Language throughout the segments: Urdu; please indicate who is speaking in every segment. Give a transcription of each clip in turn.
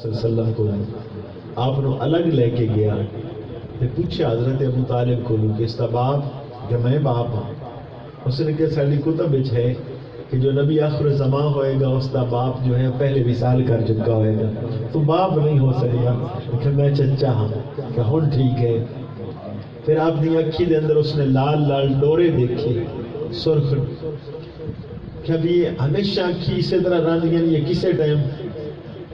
Speaker 1: صلی اللہ علیہ وسلم کو آپ نے الگ لے کے گیا تے پوچھا حضرت ابو طالب کو کہ اس کا باپ کہ میں باپ ہوں. اس نے کہا ساری کتب وچ ہے کہ جو نبی آخر زمان ہوئے گا اس کا باپ جو ہے پہلے وصال کر چکا ہوئے گا تو باپ نہیں ہو سکے گا کہ میں چچا ہوں کہ ہن ٹھیک ہے. پھر آپ کی اکھی دے اندر اس نے لال لال ڈورے دیکھے سرخ کہ اب یہ ہمیشہ اکھی اسی طرح رن گئی یہ کسے ٹائم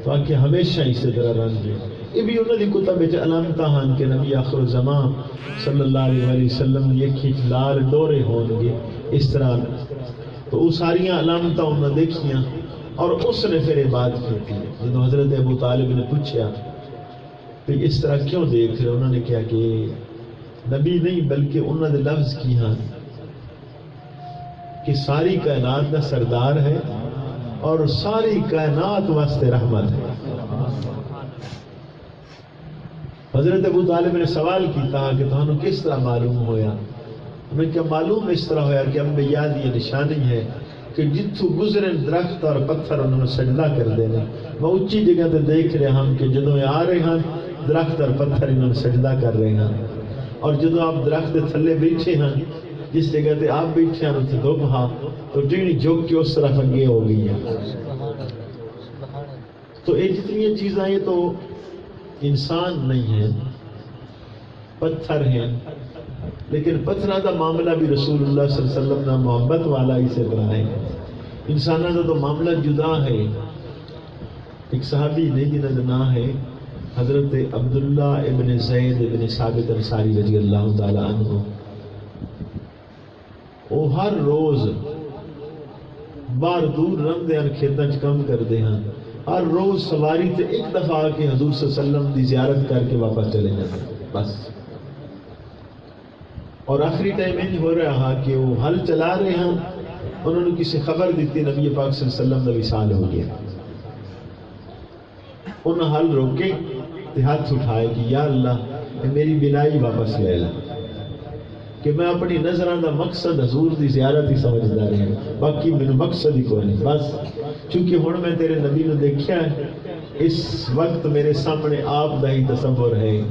Speaker 1: تو آکے ہمیشہ اسی طرح رن گئی. یہ بھی انہوں نے کتب وچ علامتاں ہن کہ نبی آخر زمان صلی اللہ علیہ وسلم یہ اکھی لال ڈورے ہون گے اس طرح. تو وہ ساری علامتاں انہوں نے دیکھیاں اور اس نے پھر یہ بات کی تھی. جب حضرت ابو طالب نے پوچھا کہ اس طرح کیوں دیکھ رہے انہوں نے کہا کہ نبی نہیں بلکہ انہوں نے لفظ کی ہاں کہ ساری کائنات کا سردار ہے اور ساری کائنات واسطے رحمت ہے. حضرت ابو طالب نے سوال کیتا کہ تمہیں کس طرح معلوم ہویا؟ میں کیا معلوم اس طرح ہویا کہ انبیاء دی یہ نشانی ہے کہ جتھوں گزرے درخت اور پتھر انہوں نے سجدہ کر دینے. میں اونچی جگہ تے دیکھ رہا ہوں کہ جدوں آ رہے ہیں درخت اور پتھر انہوں نے سجدہ کر رہے ہیں اور جدوں آپ درخت کے تھلے بیٹھے ہیں جس جگہ تے آپ بیٹھے ہیں اتنے دھوپ ہاں تو ٹیڑھی جھک کے اس طرف اگے ہو گئی ہے. تو یہ جتنی چیزیں یہ تو انسان نہیں ہیں پتھر ہیں لیکن پتھرہ کا معاملہ بھی رسول اللہ صلی اللہ علیہ وسلم نے محبت والا اسی طرح ہے. انسانوں کا تو معاملہ جدا ہے. ایک صحابی نے جنہوں کا نام ہے حضرت عبداللہ ابن زید ابن ثابت انصاری رضی اللہ تعالی عنہ. وہ ہر روز باہر دور رہندے ہیں کھیتاں چ کم کردے ہیں ہر روز سواری تے ایک دفعہ آ کے حضور صلی اللہ علیہ وسلم دی زیارت کر کے واپس چلے جاتے بس. اور آخری ٹائم یہ ہو رہا کہ وہ ہل چلا رہے ہیں انہوں نے کسی خبر دیتی نبی پاک صلی اللہ علیہ وسلم کا وصال ہو گیا. انہوں ہل روکے تے ہاتھ اٹھائے کہ یا اللہ میری بینائی واپس لے لے کہ میں اپنی نظران دا مقصد حضور دی زیارت ہی سمجھدا رہا ہوں باقی میرے مقصد ہی کوئی نہیں بس. چونکہ ہن میں تیرے نبی نے دیکھا ہے اس وقت میرے سامنے آپ دا ہی تصور ہے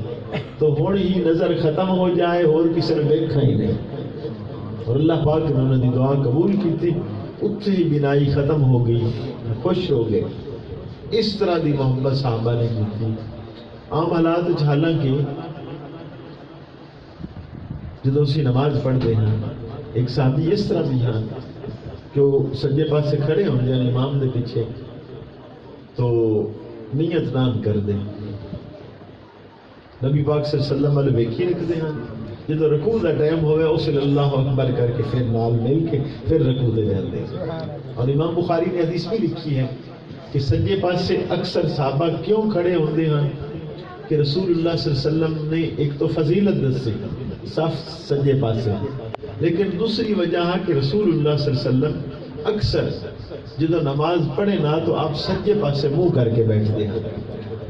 Speaker 1: تو ہن ہی نظر ختم ہو جائے اور کسی نے دیکھا ہی نہیں. اور اللہ پاک نے انہوں نے دعا قبول کی تھی اتنے ہی بینائی ختم ہو گئی خوش ہو گئے. اس طرح دی محبت صحابہ نے کی تھی. عام حالات حالانکہ جدو اسی نماز پڑھتے ہیں ایک صحابی اس طرح بھی ہیں کہ وہ سجے پاس سے کھڑے ہوں جائیں امام دے پیچھے تو نیت نام کر دیں نبی پاک صلی اللہ علیہ وسلم والے ویکھی رکھتے ہیں جدو رکوع دا ٹائم ہوئے اسے اللہ اکبر کر کے پھر نال مل کے پھر رکوع دے جاتے ہیں. اور امام بخاری نے حدیث بھی لکھی ہے کہ سجے پاس سے اکثر صحابہ کیوں کھڑے ہوتے ہیں کہ رسول اللہ صلی اللہ علیہ وسلم نے ایک تو فضیلت دسی صف سجے پاسے لیکن دوسری وجہ ہے کہ رسول اللہ صلی اللہ علیہ وسلم اکثر جدو نماز پڑھے نہ تو آپ سجے پاسے منہ کر کے بیٹھتے ہیں.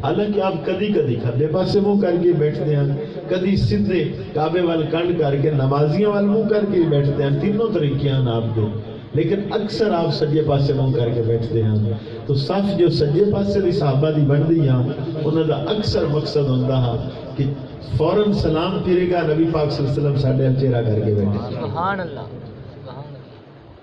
Speaker 1: حالانکہ آپ کدی کدی کھبے پاسے منہ کر کے بیٹھتے ہیں کدی سیدھے کعبے وال کنڈ کر کے نمازیوں وال منہ کر کے بیٹھتے ہیں. تینوں طریقے ہیں آپ کے لیکن اکثر آپ سجے پاسے منہ کر کے بیٹھتے ہیں. تو صف جو سجے پاسے دی صحابہ دی بنتی ہیں انہوں کا اکثر مقصد ہوتا ہے کہ فوراً سلام پھرے گا نبی پاک صلی اللہ علیہ وسلم ساڈے چہرہ کر کے بیٹھے. سبحان اللہ.